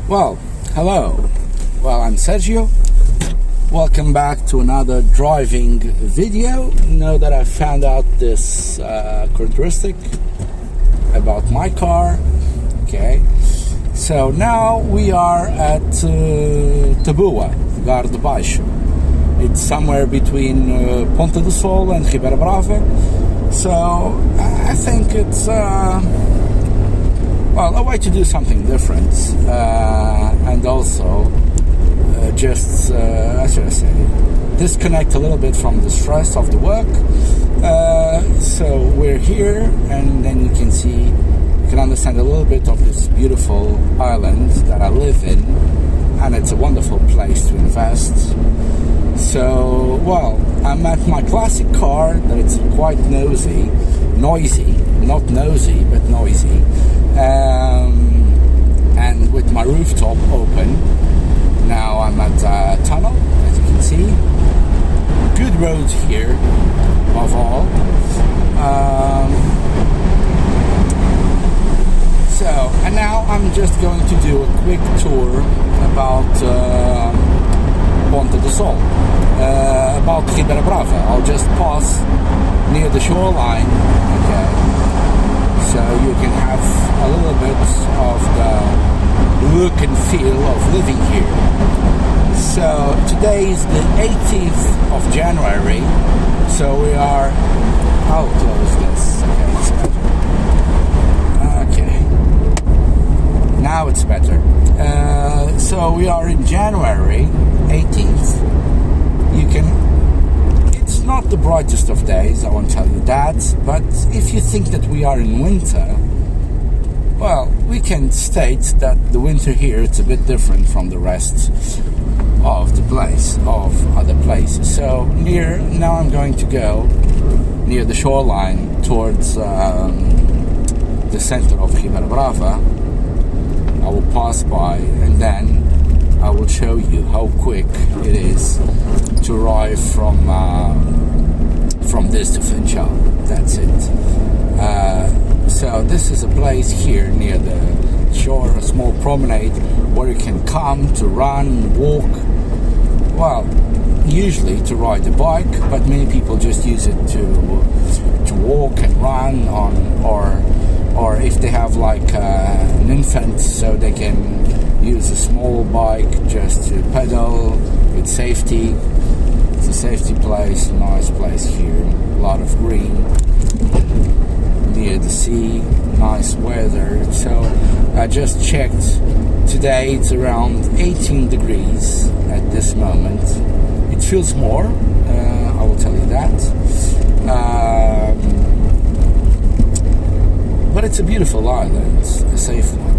Well, hello. Well, I'm Sérgio. Welcome back to another driving video. Know that I found out this characteristic about my car. Okay, so now we are at Lugar de Baixo. It's somewhere between Ponta do Sol and Ribeira Brava. So I think it's a way to do something different, and also just, how should I say, disconnect a little bit from the stress of the work. So we're here, and then you can see, you can understand a little bit of this beautiful island that I live in, and it's a wonderful place to invest. So, well, I'm at my classic car that it's quite noisy, not nosy, but noisy, and with my rooftop open. Now I'm at a tunnel, as you can see. Good roads here, above all. And now I'm just going to do a quick tour about Ponta do Sol, about Ribeira Brava. I'll just pause near the shoreline, okay, so you can have a little bit of the look and feel of living here. So today is the 18th of January, so we are, I'll close this, okay, now it's better. So we are in January 18th. It's not the brightest of days, I won't tell you that, but if you think that we are in winter, well, we can state that the winter here is a bit different from the rest of other places. So now I'm going to go near the shoreline towards the center of Ribeira Brava. I will pass by, and then I will show you how quick it is to arrive from this to Funchal. That's it. So this is a place here near the shore, a small promenade where you can come to run, walk. Well, usually to ride a bike, but many people just use it to walk and run on, or if they have like an infant, so they can use a small bike just to pedal with safety. It's a safety place, nice place here, a lot of green, near the sea, nice weather. So I just checked, today it's around 18 degrees at this moment. It feels more, I will tell you that. But it's a beautiful island, a safe one.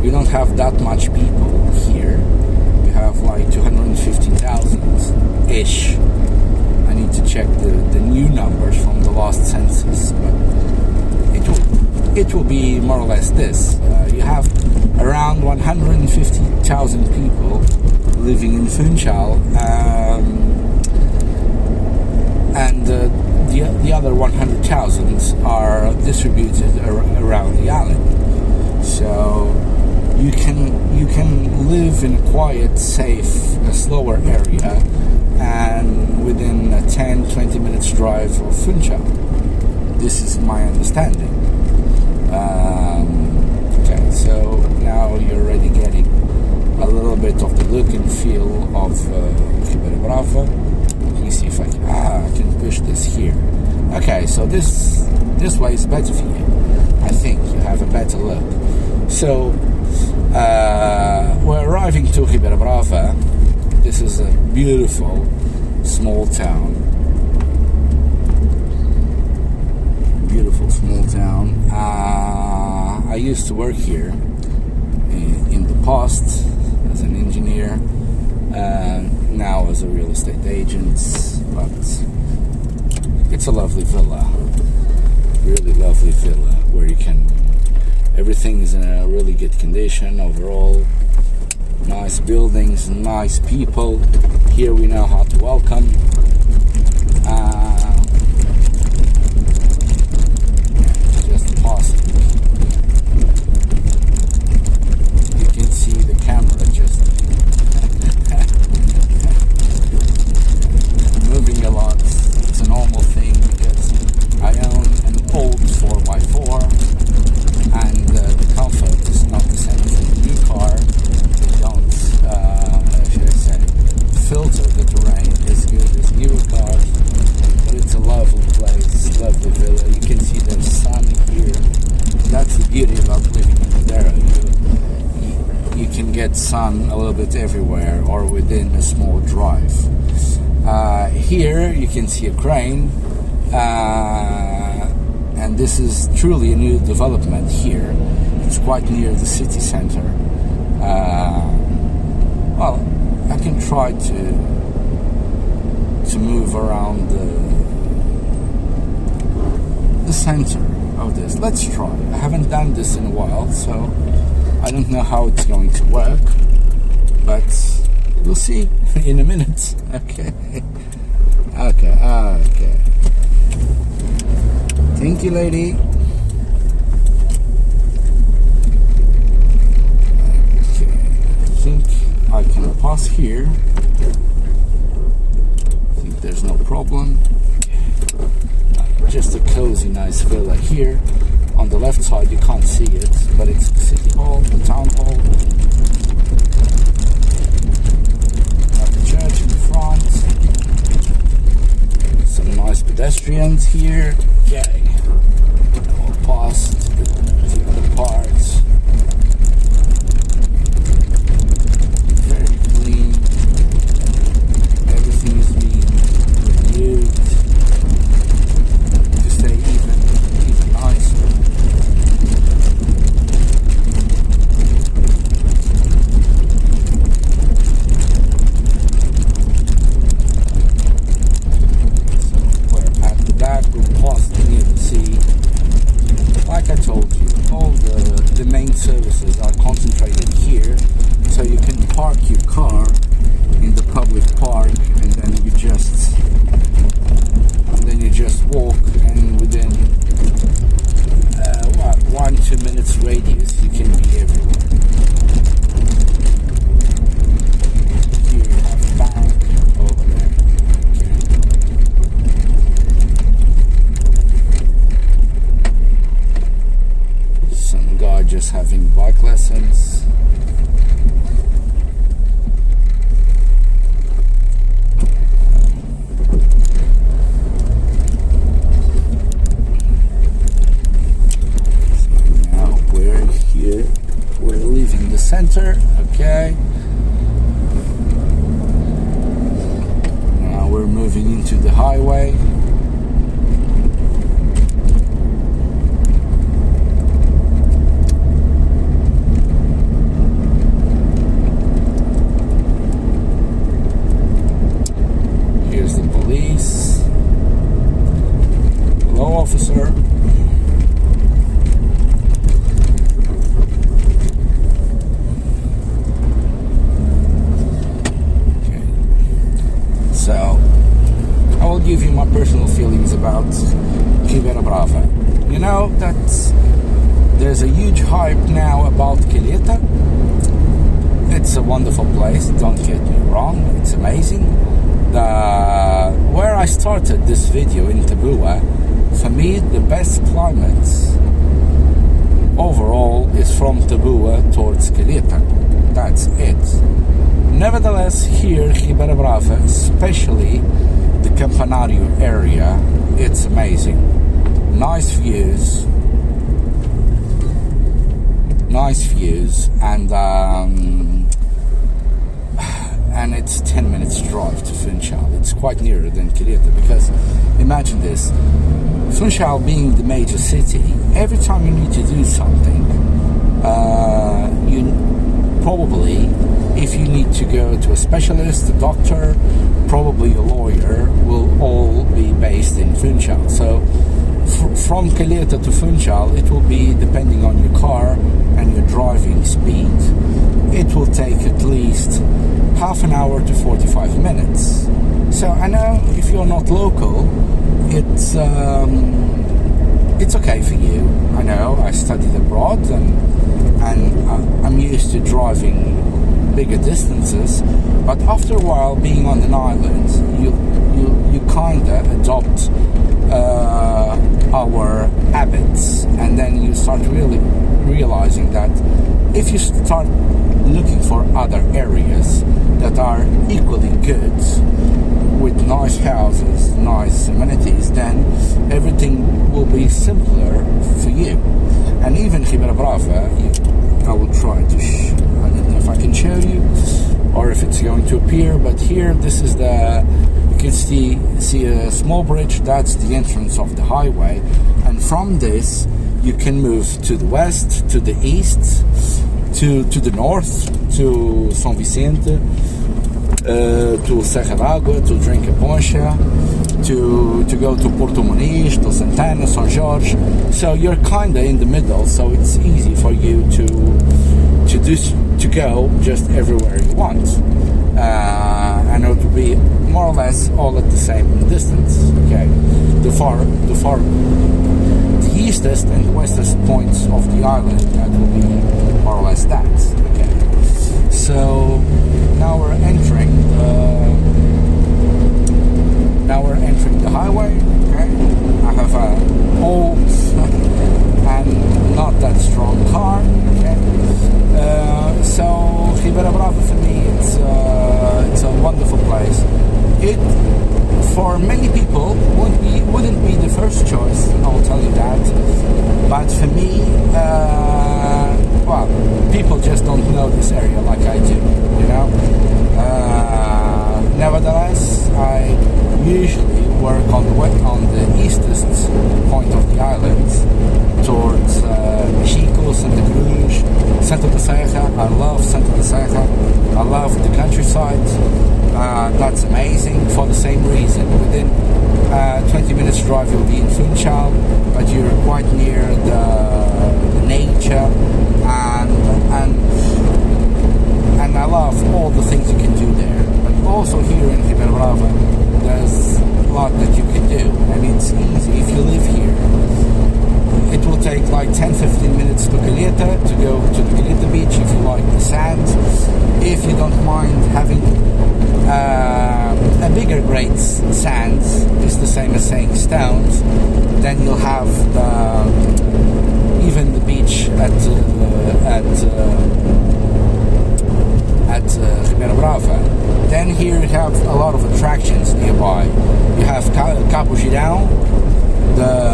We don't have that much people here. We have like 250,000-ish. I need to check the new numbers from the last census, but it will be more or less this. You have around 150,000 people living in Funchal, and the other 100,000 are distributed around the island. So you can live in a quiet, safe, slower area, and within a 10-20 minutes drive of Funchal. This is my understanding. Okay, so now you're already getting a little bit of the look and feel of Ribeira Brava. Let me see if I can push this here. Okay, so this way is better for you. I think you have a better look. So we're arriving to Ribeira Brava. This is a beautiful small town. Beautiful small town. I used to work here in the past as an engineer, now as a real estate agent, but it's a lovely villa, really lovely villa, where you can, everything is in a really good condition overall. Nice buildings, nice people. Here we know how to welcome. Just passing. about living in Madeira. You can get sun a little bit everywhere or within a small drive. Here you can see a crane, and this is truly a new development here. It's quite near the city center. Well, I can try to move around the center of this. Let's try. I haven't done this in a while, so I don't know how it's going to work, but we'll see in a minute. Okay. Thank you, lady. Okay, I think I can pass here. I think there's no problem. Just a cozy, nice villa here. On the left side you can't see it, but it's the city hall, the town hall. Got the church in front. Some nice pedestrians here. Okay, we'll pass to the other parts. Very clean. Everything is being renewed to stay even nicer. Like I told you, all the main services are concentrated here, so you can park your car in the public park, and then you just walk, and within 1-2 minutes radius you can be everywhere. Here you have a bank over there. Just having bike lessons. So now we're here. We're leaving the center. Okay. Now we're moving into the highway. Officer. Okay. So I will give you my personal feelings about Ribeira Brava. You know that there's a huge hype now about Calheta. It's a wonderful place, don't get me wrong, it's amazing. Where I started this video in Tabua, for me, the best climate overall is from Tabua towards Calheta. That's it. Nevertheless, here, Ribeira Brava, especially the Campanario area, it's amazing. Nice views, and it's 10 minutes drive to Funchal. It's quite nearer than Calheta, because imagine this. Funchal being the major city, every time you need to do something, you probably, if you need to go to a specialist, a doctor, probably a lawyer, will all be based in Funchal. So from Calheta to Funchal, it will be, depending on your car and your driving speed, it will take at least half an hour to 45 minutes. So I know if you're not local, it's okay for you. I know, I studied abroad, and I'm used to driving bigger distances, but after a while being on an island, you kinda adopt our habits, and then you start really realizing that if you start looking for other areas that are equally good with nice houses, nice amenities, then everything will be simpler for you. And even Ribeira Brava, I will try to, I don't know if I can show you or if it's going to appear, but here, this is you can see a small bridge, that's the entrance of the highway, and from this you can move to the west, to the east, to the north, to São Vicente, to Serra d'Água, to drink a poncha, to go to Porto Muniz, to Santana, São Jorge. So you're kinda in the middle, so it's easy for you to go just everywhere you want, and it will be more or less all at the same distance. Okay, the eastest and westest points of the island, that will be more or less that. Okay, so now we're entering the highway. Okay, I have a old and not that strong car. Okay, so Ribeira Brava for me, it's a wonderful place. It, for many people, wouldn't be the first choice, I'll tell you that. But for me, well, people just don't know this area like I do, you know. Nevertheless, I usually work on the eastest point of the island, towards Mexico, Santa Cruz, Santa da Serra. I love Santa da Serra. I love the countryside. That's amazing for the same reason. Within 20 minutes drive you'll be in Funchal, but you're quite near the nature, and I love all the things you can do there. But also here in Ribeira Brava, there's a lot that you can do, and it's easy if you live here. It will take like 10-15 minutes to Calheta, to go to the Calheta beach if you like the sand. If you don't mind having a bigger grade sands, it's the same as saying stones, then you'll have even the beach at Ribeira Brava. Then here you have a lot of attractions nearby. You have Cabo Girão, the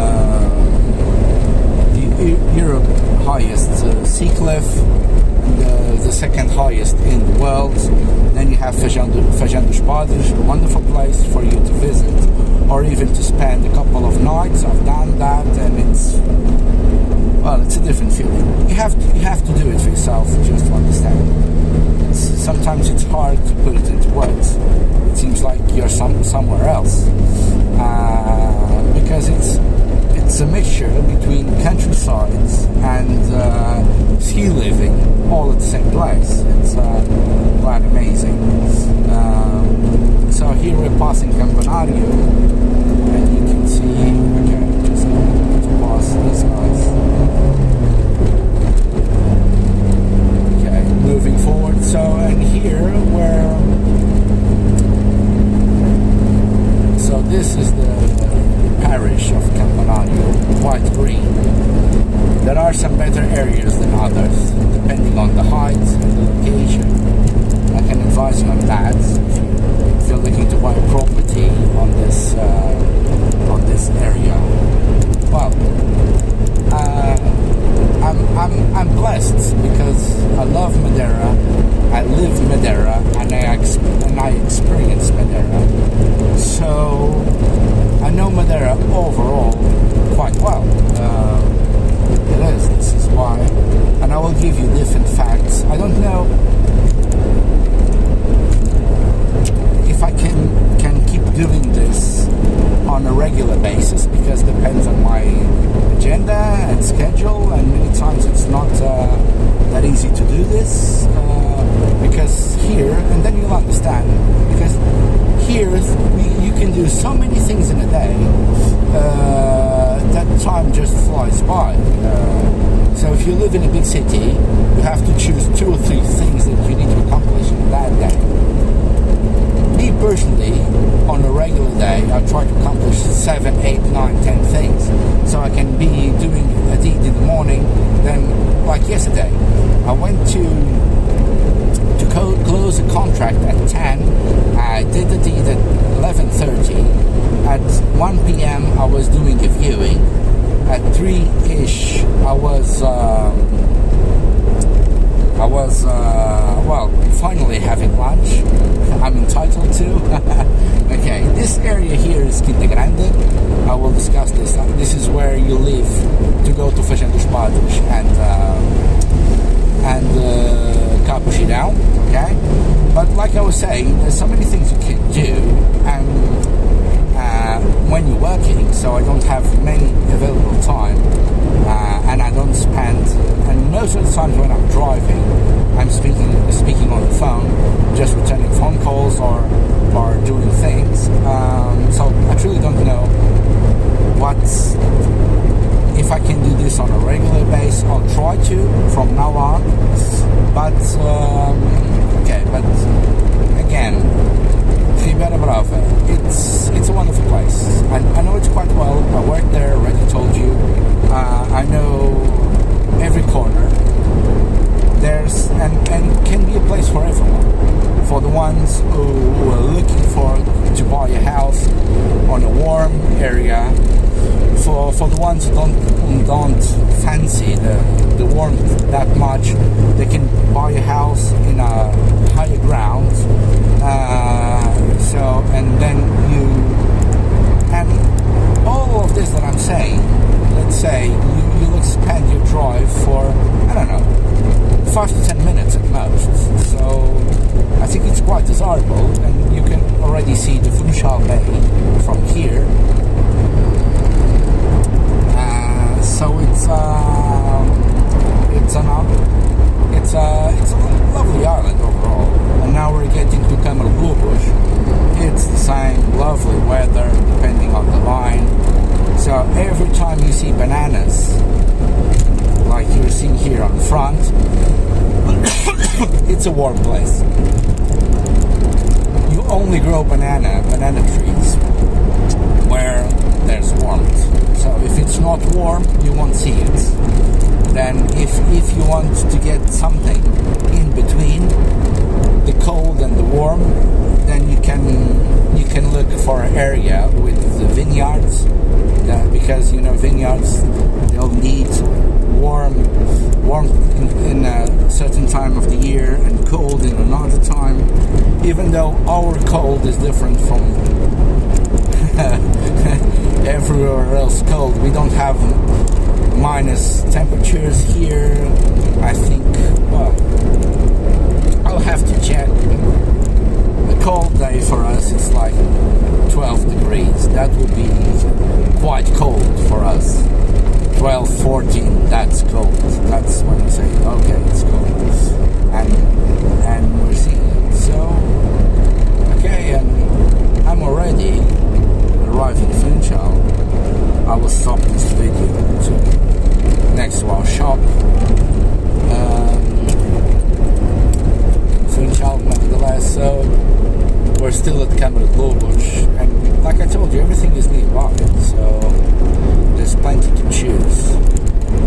Europe highest sea cliff, the second highest in the world. Then you have Feijão dos Padres, a wonderful place for you to visit, or even to spend a couple of nights. I've done that, and it's a different feeling. You have to do it for yourself just to understand. Sometimes it's hard to put it into words. It seems like you're somewhere else, because it's a mixture between countrysides and ski living all at the same place. It's quite amazing. So here we're passing Campanario, and you can see, okay, just going to pass these guys. Okay, moving forward. So, and here this is the parish of Campanario, quite green. There are some better areas than others, depending on the height and the location. I can advise you on that if you're looking to buy property on this area. Well, I'm blessed because I love Madeira, I live Madeira, and I experience Madeira. So I know Madeira overall quite well. This is why, and I will give you different facts. I don't know if I can keep doing this on a regular basis, because it depends on my agenda and schedule, and many times it's not that easy to do this, because here, and then you'll understand, because here you can do so many things in a day that time just flies by. So if you live in a big city, you have to choose 2 or 3 things that you need to accomplish in that day. Me personally, on a regular day, I try to accomplish 7, 8, 9, 10 things. So I can be doing a deed in the morning. Then, like yesterday, I went to close closed a contract at 10. I did the deed at 11:30. At 1 p.m. I was doing a viewing. At 3-ish I was finally having lunch. I'm entitled to. Okay, this area here is Quinta Grande. I will discuss this. This is where you leave to go to Funchal and Capuchinão. Okay, but like I was saying, there's so many things you can do, and when you're working, so I don't have many available time, and I don't spend, and most of the times when I'm driving, I'm speaking on the phone, just returning phone calls or doing things. So I truly don't know if I can do this on a regular basis. I'll try to from now on, but okay. But again, Ribeira Brava, it's a wonderful place. I know it quite well. I worked there, already told you. I know every corner. There's and can be a place for everyone. For the ones who are looking to buy a house on a warm area. For the ones who don't fancy the warmth that much, they can buy a house in a higher ground. And all of this that I'm saying, let's say you'll expand your drive for, I don't know, 5 to 10 minutes at most. So I think it's quite desirable, and you can already see the Funchal Bay from here. So it's a lovely island overall. And now we're getting to Câmara de Lobos. It's the same lovely weather depending on the line. So every time you see bananas, like you're seeing here on the front, it's a warm place. You only grow banana trees where there's warmth. So if it's not warm, you won't see it. Then if you want to get something in between the cold and the warm, then you can look for an area with the vineyards, because vineyards, they'll need warmth in a certain time of the year and cold in another time. Even though our cold is different from everywhere else cold, we don't have minus temperatures here. I think, well, I'll have to check. A cold day for us is like 12 degrees. That would be quite cold for us. 12, 14, that's cold. That's when you say, okay, it's cold. And we're seeing it. So, okay, and I'm already arriving in Funchal. I will stop this video next to our shop. Funchal, nevertheless, so we're still at Câmara de Lobos, and like I told you, everything is nearby, so there's plenty to choose.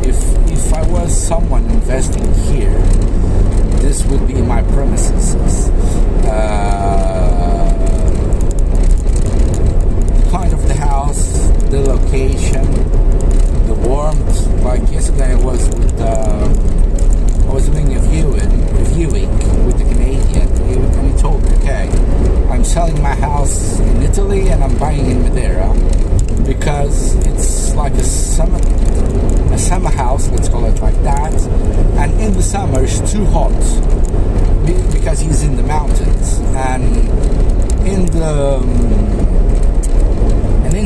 If I was someone investing here, this would be my premises. Kind of the house, the location, the warmth. Like yesterday, I was doing a viewing with the Canadian, and he told me, okay, I'm selling my house in Italy and I'm buying in Madeira because it's like a summer house, let's call it like that. And in the summer, it's too hot because he's in the mountains, and in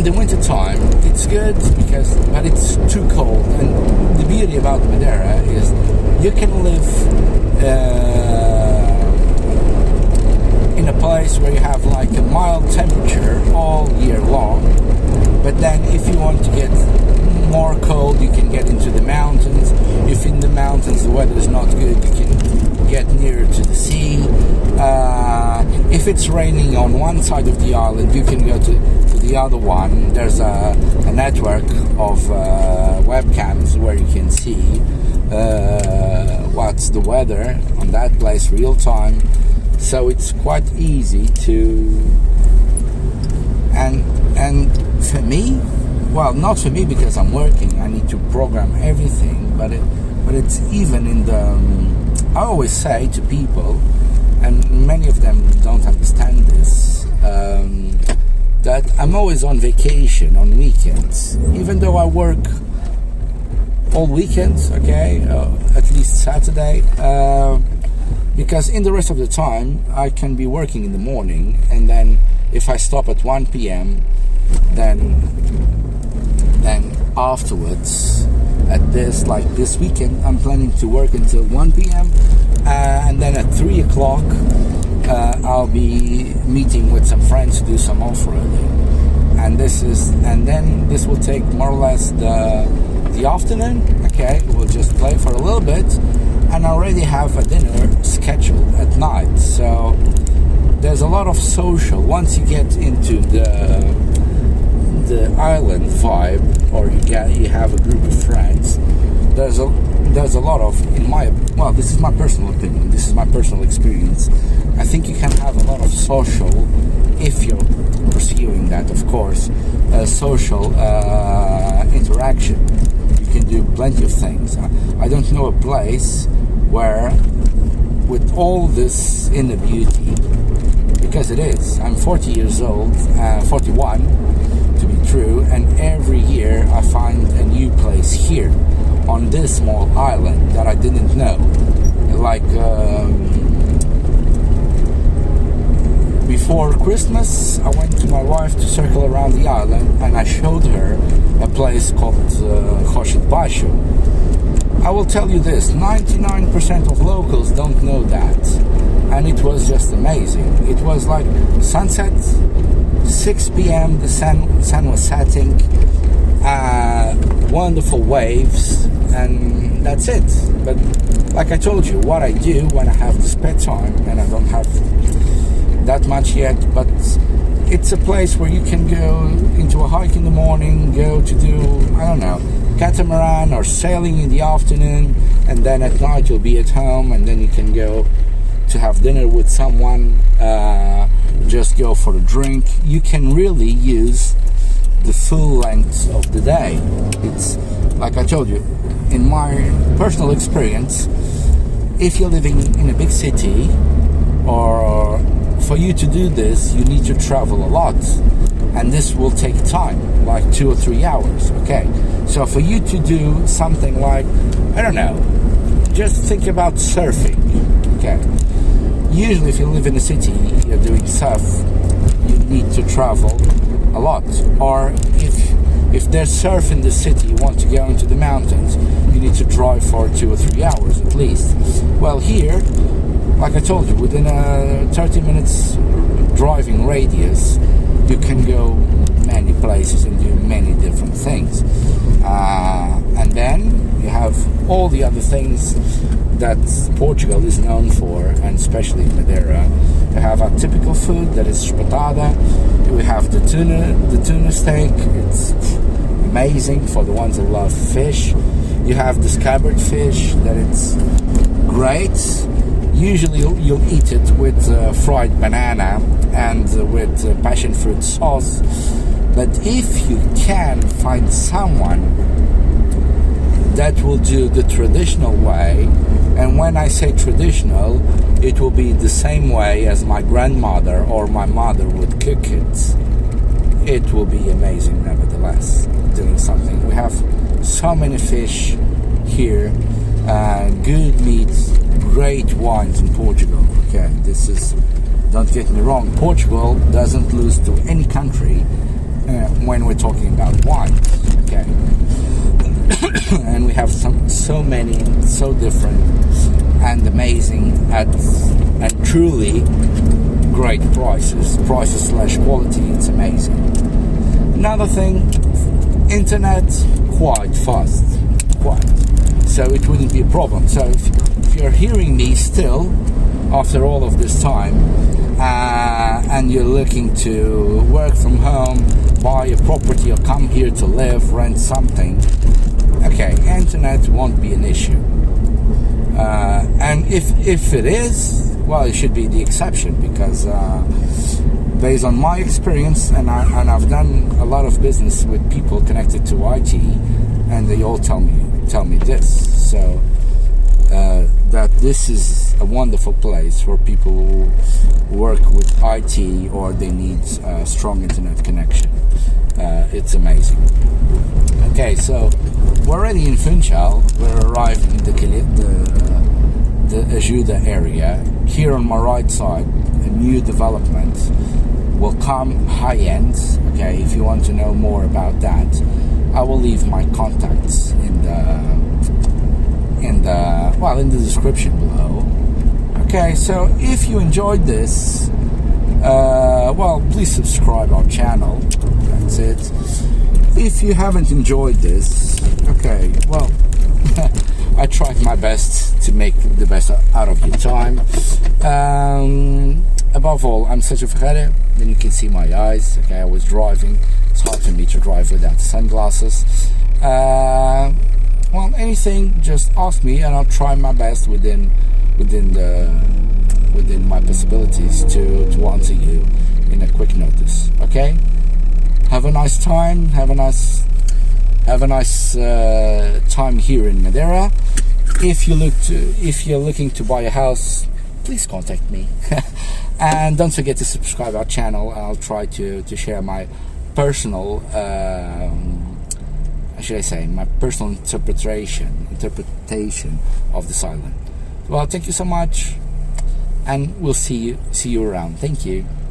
the winter time it's good but it's too cold. And the beauty about Madeira is you can live in a place where you have like a mild temperature all year long, but then if you want to get more cold, you can get into the mountains. If in the mountains the weather is not good, you can get nearer to the sea. If it's raining on one side of the island, you can go to the other one. There's a network of webcams where you can see what's the weather on that place real time. so it's quite easy to. And for me, well, not for me because I'm working. I need to program everything, but it's even in the. I always say to people, and many of them don't understand this, that I'm always on vacation on weekends, even though I work all weekends, okay, at least Saturday, because in the rest of the time I can be working in the morning, and then if I stop at 1 p.m. then afterwards at this weekend I'm planning to work until 1 p.m. And then at 3 o'clock I'll be meeting with some friends to do some off-roading, and then this will take more or less the afternoon. Okay, we'll just play for a little bit, and I already have a dinner scheduled at night, so there's a lot of social. Once you get into the island vibe, or you have a group of friends, there's a lot of, this is my personal opinion, this is my personal experience, I think you can have a lot of social, if you're pursuing that, of course, social interaction. You can do plenty of things. I don't know a place where, with all this inner beauty, because it is, I'm 40 years old, 41 to be true, and every year I find a new place here on this small island that I didn't know. Like before Christmas, I went to my wife to circle around the island, and I showed her a place called Lugar de Baixo. I will tell you this, 99% of locals don't know that, and it was just amazing. It was like sunset, 6 p.m, the sun was setting, wonderful waves, and that's it. But like I told you, what I do when I have the spare time, and I don't have that much yet, but it's a place where you can go into a hike in the morning, go to do, I don't know, catamaran or sailing in the afternoon, and then at night you'll be at home, and then you can go to have dinner with someone, just go for a drink. You can really use the full length of the day. It's like I told you, in my personal experience, if you're living in a big city, or for you to do this, you need to travel a lot, and this will take time, like 2 or 3 hours. Okay, so for you to do something like, I don't know, just think about surfing. Okay, usually if you live in a city, you're doing surf, you need to travel a lot. Or if there's surf in the city, you want to go into the mountains, you need to drive for 2 or 3 hours at least. Well, here, like I told you, within a 30 minutes driving radius, you can go many places and do many different things. And then you have all the other things that Portugal is known for, and especially Madeira. You have our typical food, that is espetada. We have the tuna steak. It's amazing for the ones that love fish. You have the scabbard fish, that it's great. Usually you'll eat it with fried banana and with passion fruit sauce. But if you can find someone that will do the traditional way, and when I say traditional, it will be the same way as my grandmother or my mother would cook it, it will be amazing nevertheless, doing something. We have so many fish here, good meat, great wines in Portugal. Okay, this is, don't get me wrong, Portugal doesn't lose to any country when we're talking about wines. Okay, and we have so many, so different and amazing and truly great prices / quality. It's amazing. Another thing, internet quite fast, so it wouldn't be a problem. So if you're hearing me still after all of this time, and you're looking to work from home, buy a property, or come here to live, rent something, okay, internet won't be an issue. And if it is, well, it should be the exception, because based on my experience, and I've done a lot of business with people connected to IT, and they all tell me this. So that this is a wonderful place for people who work with IT or they need a strong internet connection. It's amazing. Okay, so we're already in Funchal. We're arriving in the Ajuda area. Here on my right side, a new development will come, high-end. Okay, if you want to know more about that, I will leave my contacts in the description below. Okay, so if you enjoyed this, well, please subscribe our channel. That's it. If you haven't enjoyed this, okay, well, I tried my best to make the best out of your time. Above all, I'm Sérgio Ferreira. Then you can see my eyes. Okay, I was driving. It's hard for me to drive without sunglasses. Well, anything, just ask me, and I'll try my best within my possibilities to answer you in a quick notice. Okay. Have a nice time. Have a nice time here in Madeira. If you're looking to buy a house, please contact me. And don't forget to subscribe our channel. I'll try to share my personal my personal interpretation of this island. Well, thank you so much, and we'll see you around. Thank you.